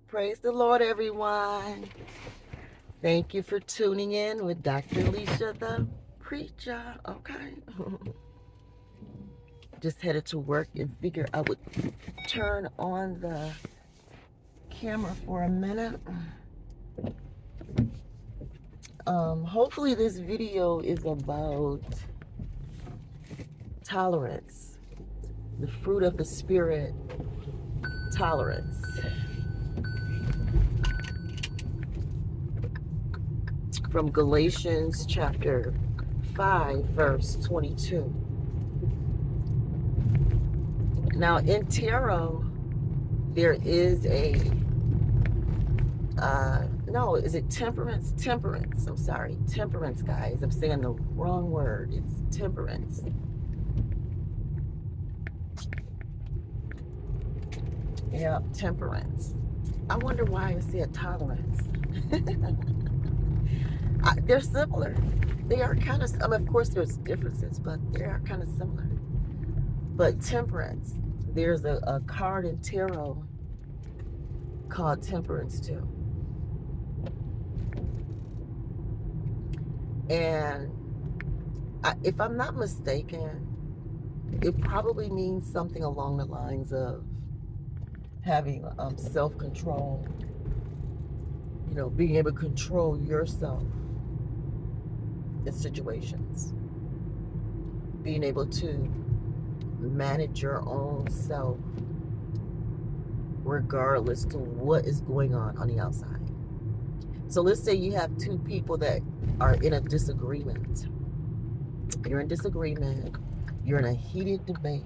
Praise the Lord, everyone. Thank you for tuning in with Dr. Alicia, the preacher. Okay. Just headed to work and figured I would turn on the camera for a minute. Hopefully, this video is about tolerance, the fruit of the Spirit, tolerance. From Galatians chapter 5, verse 22. Now, in tarot, there is no, is it temperance? Temperance. I'm sorry. Temperance, guys. I'm saying the wrong word. It's temperance. Yeah, temperance. I wonder why I said tolerance. They're similar. They are kind of, I mean, of course, there's differences, but they are kind of similar. But temperance, there's a card in tarot called Temperance too. And if I'm not mistaken, it probably means something along the lines of having self-control, being able to control yourself in situations, being able to manage your own self regardless to what is going on the outside. So let's say you have two people that are in a disagreement. You're in disagreement, you're in a heated debate,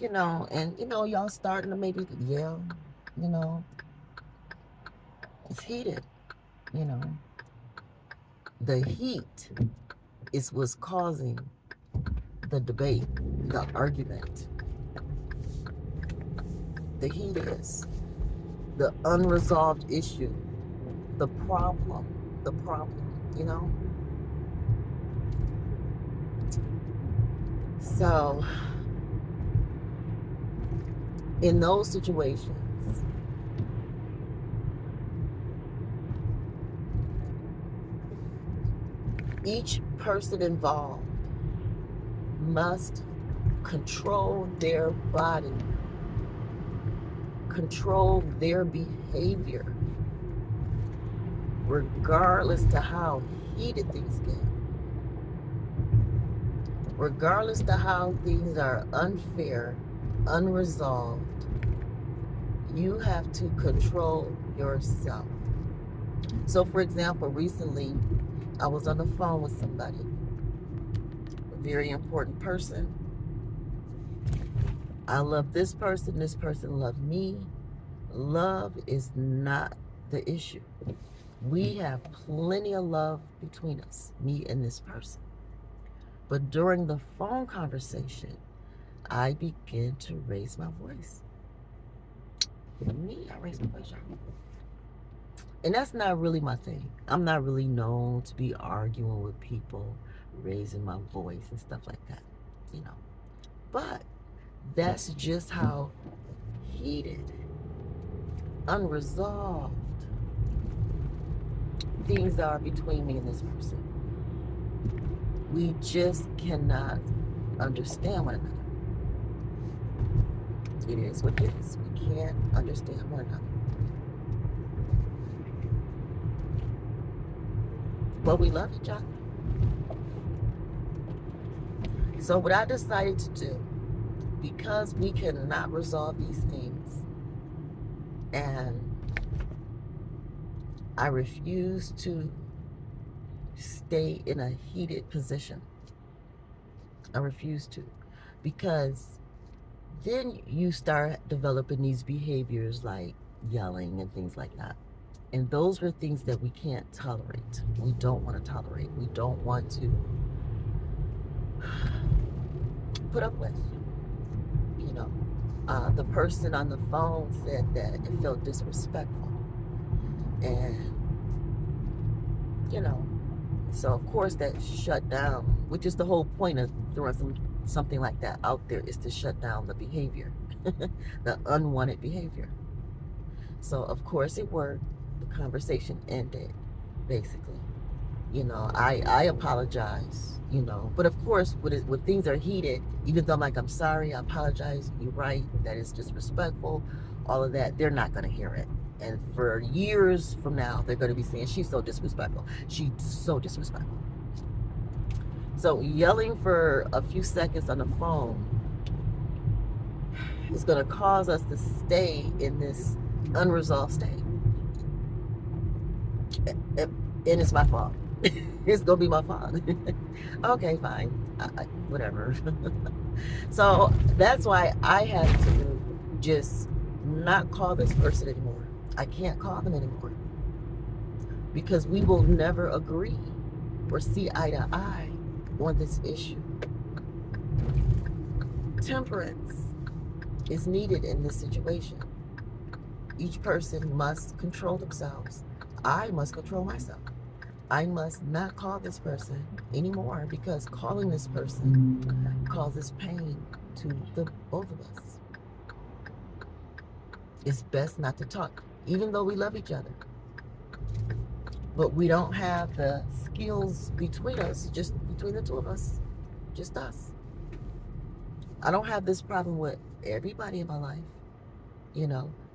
and y'all starting to maybe yell, you know, it's heated, you know. The heat is what's causing the debate, the argument. The heat is the unresolved issue, the problem. So, in those situations, each person involved must control their body, control their behavior, regardless to how heated things get, regardless to how things are unfair, unresolved. You have to control yourself. So, for example, recently I was on the phone with somebody, a very important person. I love this person loved me. Love is not the issue. We have plenty of love between us, me and this person. But during the phone conversation, I began to raise my voice. I raised my voice, y'all. And that's not really my thing. I'm not really known to be arguing with people, raising my voice and stuff like that. But that's just how heated, unresolved things are between me and this person. We just cannot understand one another. It is what it is. We can't understand one another. But we love each other. So what I decided to do, because we cannot resolve these things, and I refuse to stay in a heated position. I refuse to. Because then you start developing these behaviors like yelling and things like that. And those are things that we can't tolerate. We don't want to tolerate. We don't want to put up with. The person on the phone said that it felt disrespectful. And, so of course that shut down, which is the whole point of throwing something like that out there, is to shut down the behavior, the unwanted behavior. So, of course, it worked. The conversation ended, basically. I apologize, but of course, when things are heated, even though I'm like, I'm sorry, I apologize, you're right, that is disrespectful, all of that, they're not going to hear it. And for years from now, they're going to be saying, she's so disrespectful. She's so disrespectful. So yelling for a few seconds on the phone is going to cause us to stay in this unresolved state. And it's my fault. It's going to be my fault. Okay, fine. Whatever. So that's why I have to just not call this person anymore. I can't call them anymore because we will never agree or see eye to eye on this issue. Temperance is needed in this situation. Each person must control themselves. I must control myself. I must not call this person anymore because calling this person causes pain to the both of us. It's best not to talk, even though we love each other. But we don't have the skills between us, just between the two of us, just us. I don't have this problem with everybody in my life.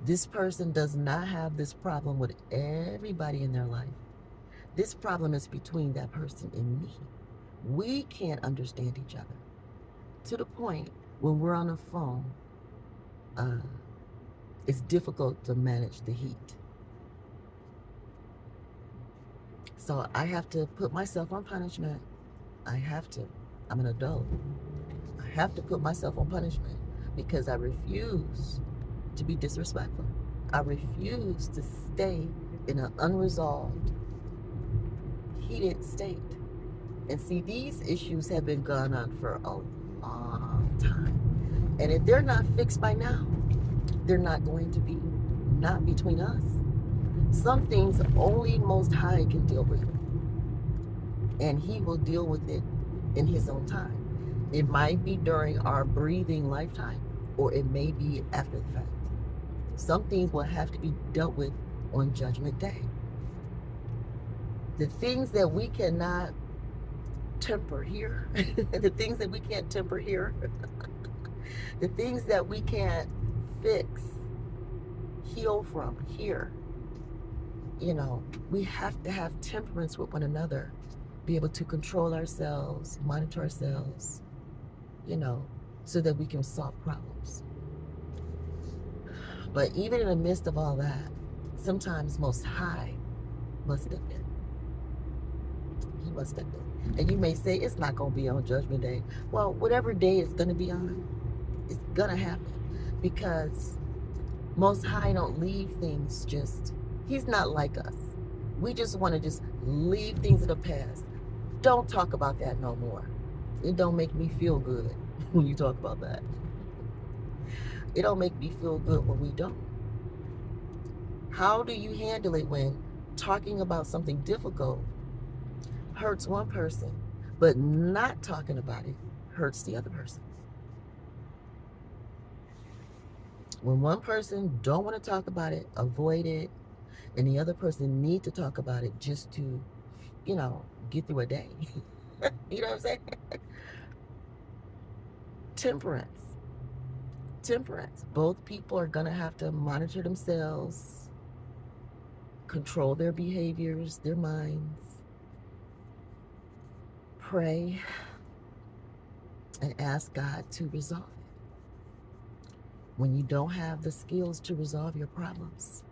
This person does not have this problem with everybody in their life. This problem is between that person and me. We can't understand each other to the point when we're on the phone, uh, it's difficult to manage the heat. So I have to put myself on punishment. I have to. I'm an adult. I have to put myself on punishment because I refuse to be disrespectful. I refuse to stay in an unresolved, heated state. And see, these issues have been going on for a long time. And if they're not fixed by now, they're not going to be, not between us. Some things only Most High can deal with. And He will deal with it in His own time. It might be during our breathing lifetime, or it may be after the fact. Some things will have to be dealt with on Judgment Day. The things that we cannot temper here, the things that we can't temper here, the things that we can't fix, heal from here, we have to have temperance with one another, be able to control ourselves, monitor ourselves, so that we can solve problems. But even in the midst of all that, sometimes Most High must step in. He must step in. And you may say, it's not going to be on Judgment Day. Well, whatever day it's going to be on, it's going to happen. Because Most High don't leave things just, He's not like us. We just want to just leave things in the past. Don't talk about that no more. It don't make me feel good when you talk about that. It don't make me feel good when we don't. How do you handle it when talking about something difficult hurts one person, but not talking about it hurts the other person? When one person don't want to talk about it, avoid it, and the other person need to talk about it just to, get through a day. You know what I'm saying? Temperance. Temperance. Both people are going to have to monitor themselves, control their behaviors, their minds, pray, and ask God to resolve it. When you don't have the skills to resolve your problems,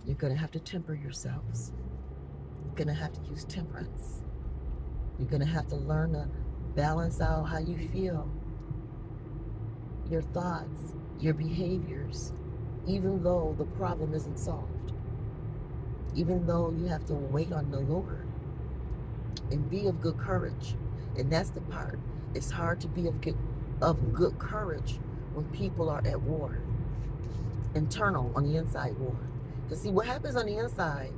you're going to have to temper yourselves. You're going to have to use temperance. You're going to have to learn to balance out how you feel, your thoughts, your behaviors, even though the problem isn't solved. Even though you have to wait on the Lord and be of good courage. And that's the part. It's hard to be of good courage when people are at war. Internal, on the inside war. Because see, what happens on the inside,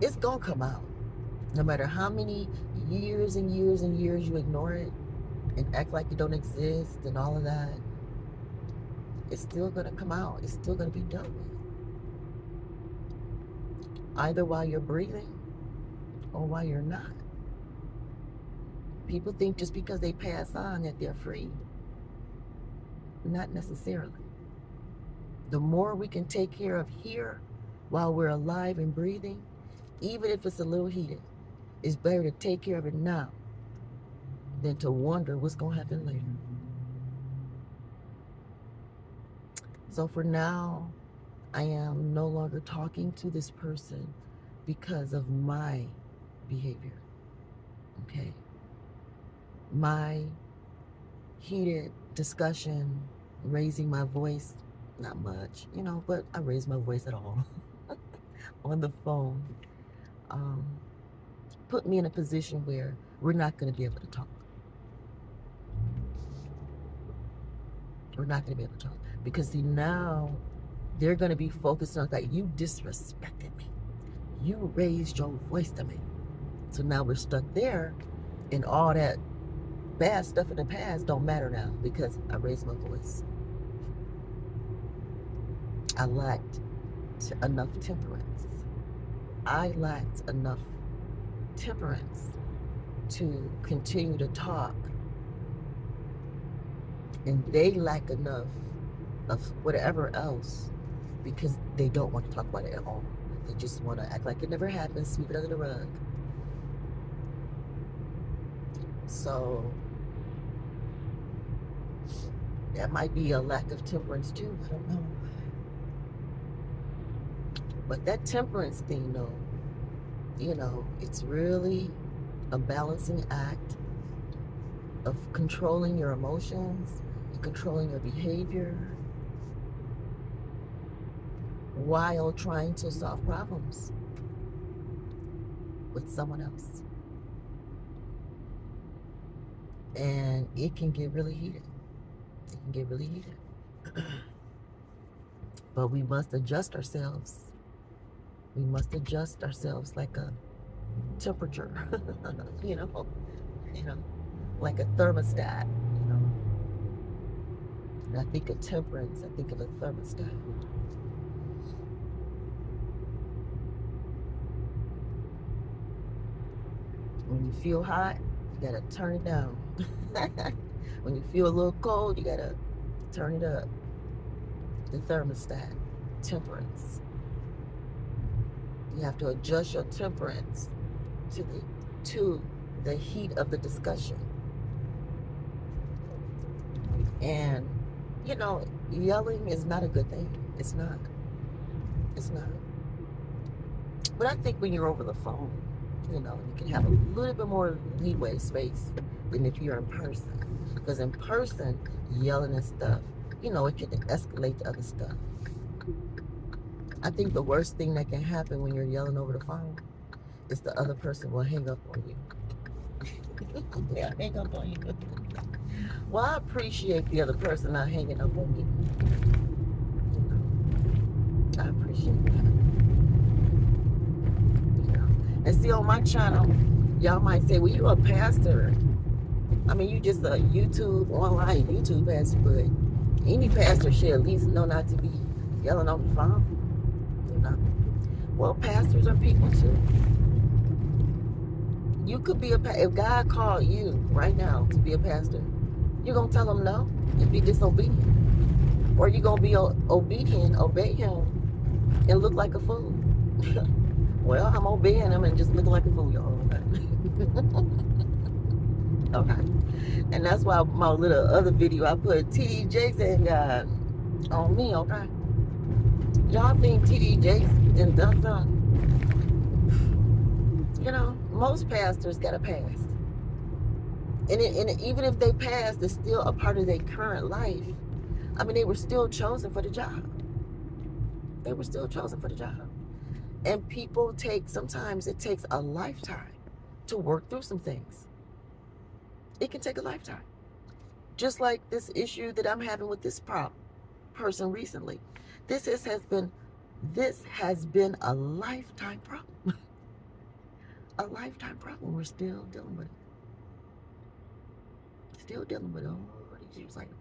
it's going to come out. No matter how many years and years and years you ignore it and act like you don't exist and all of that, it's still going to come out. It's still going to be dealt with. either while you're breathing or while you're not. People think just because they pass on that they're free. Not necessarily. The more we can take care of here while we're alive and breathing, even if it's a little heated, it's better to take care of it now than to wonder what's going to happen later. So for now, I am no longer talking to this person because of my behavior. Okay? My heated discussion, raising my voice, not much, but I raise my voice at all on the phone, um, put me in a position where we're not going to be able to talk. We're not going to be able to talk. Because, see, now they're going to be focused on that you disrespected me. You raised your voice to me. So now we're stuck there, and all that bad stuff in the past don't matter now because I raised my voice. I lacked enough temperance. I lacked enough temperance to continue to talk, and they lack enough of whatever else because they don't want to talk about it at all. They just want to act like it never happened, sweep it under the rug. So that might be a lack of temperance too. I don't know. But that temperance thing, though, it's really a balancing act of controlling your emotions and controlling your behavior while trying to solve problems with someone else. And it can get really heated. It can get really heated. But we must adjust ourselves. We must adjust ourselves like a temperature, you know, you know, like a thermostat, you know. And I think of temperance, I think of a thermostat. When you feel hot, you gotta turn it down. When you feel a little cold, you gotta turn it up. The thermostat, temperance. You have to adjust your temperance to the heat of the discussion. And yelling is not a good thing. It's not. It's not. But I think when you're over the phone, you can have a little bit more leeway space than if you're in person. Because in person, yelling and stuff, it can escalate to other stuff. I think the worst thing that can happen when you're yelling over the phone is the other person will hang up on you. Yeah, hang up on you. Well, I appreciate the other person not hanging up on me. I appreciate that. And see, on my channel, y'all might say, well, you a pastor. I mean, you just a online YouTube pastor, but any pastor should at least know not to be yelling on the phone. Well, pastors are people too. You could be if God called you right now to be a pastor, you're going to tell him no and be disobedient. Or you're going to be obedient, obey him, and look like a fool. Well, I'm obeying him and just looking like a fool, y'all. Okay. And that's why my little other video I put TD Jakes and God on me, okay? Y'all think TD Jakes done something? Most pastors got a past. And even if they passed, it's still a part of their current life. I mean, they were still chosen for the job. They were still chosen for the job. And sometimes it takes a lifetime to work through some things. It can take a lifetime. Just like this issue that I'm having with this person recently. This has been a lifetime problem. A lifetime problem. We're still dealing with it. Still dealing with it all these years later.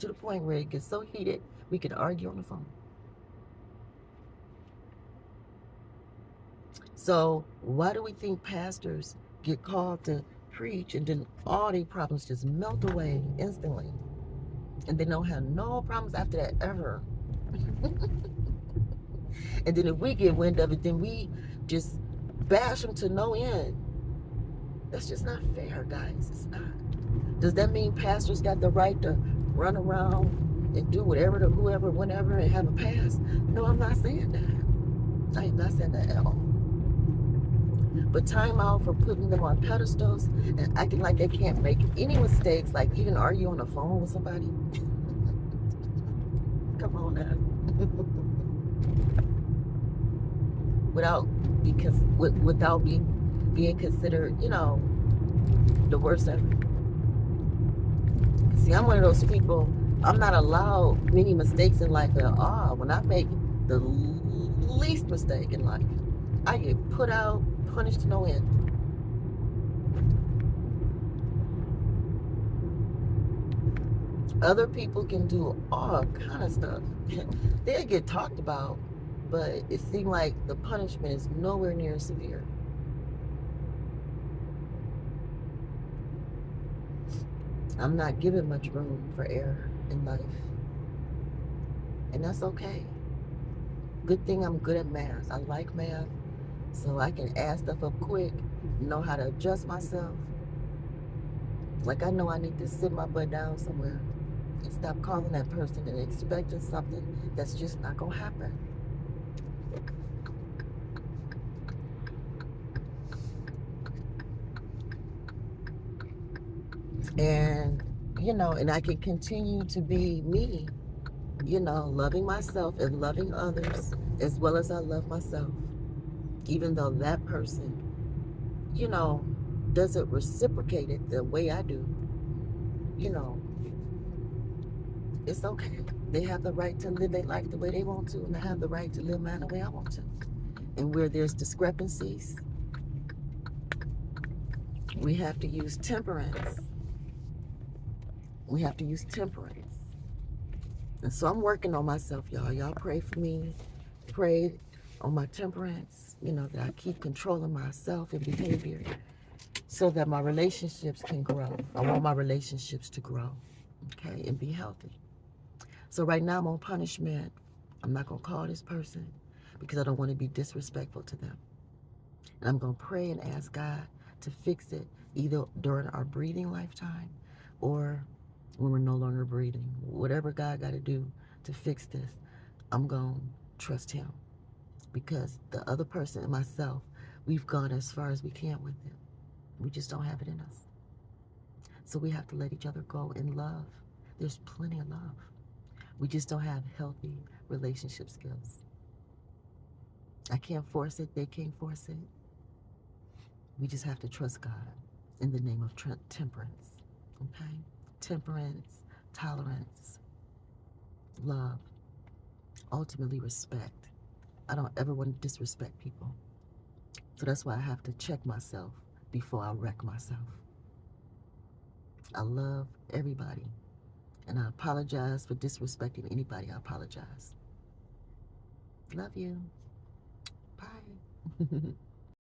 To the point where it gets so heated, we can argue on the phone. So why do we think pastors get called to preach and then all their problems just melt away instantly? And they don't have no problems after that ever. And then if we get wind of it, then we just bash them to no end. That's just not fair, guys. It's not. Does that mean pastors got the right to run around and do whatever to whoever, whenever, and have a pass? No, I'm not saying that. I am not saying that at all. But time out for putting them on pedestals and acting like they can't make any mistakes, like even argue on the phone with somebody. Come on now. Without without being considered, the worst ever. See, I'm one of those people. I'm not allowed many mistakes in life at all. When I make the least mistake in life, I get put out, punished to no end. Other people can do all kind of stuff. They get talked about, but it seems like the punishment is nowhere near severe. I'm not given much room for error in life, and that's okay. Good thing I'm good at math. I like math, so I can add stuff up quick, know how to adjust myself. Like I know I need to sit my butt down somewhere and stop calling that person and expecting something that's just not gonna happen. And and I can continue to be me, loving myself and loving others as well as I love myself, even though that person, you know, doesn't reciprocate it the way I do. You know, it's okay. They have the right to live their life the way they want to, and I have the right to live mine the way I want to. And where there's discrepancies, we have to use temperance. We have to use temperance. And so I'm working on myself, y'all. Y'all pray for me. Pray on my temperance, that I keep controlling myself and behavior so that my relationships can grow. I want my relationships to grow, okay, and be healthy. So right now I'm on punishment. I'm not going to call this person because I don't want to be disrespectful to them. And I'm going to pray and ask God to fix it either during our breathing lifetime or when we're no longer breathing. Whatever God got to do to fix this, I'm going to trust Him because the other person and myself, we've gone as far as we can with it. We just don't have it in us. So we have to let each other go in love. There's plenty of love. We just don't have healthy relationship skills. I can't force it. They can't force it. We just have to trust God in the name of temperance. Okay? Temperance, tolerance, love, ultimately respect. I don't ever want to disrespect people. So that's why I have to check myself before I wreck myself. I love everybody. And I apologize for disrespecting anybody. I apologize. Love you. Bye.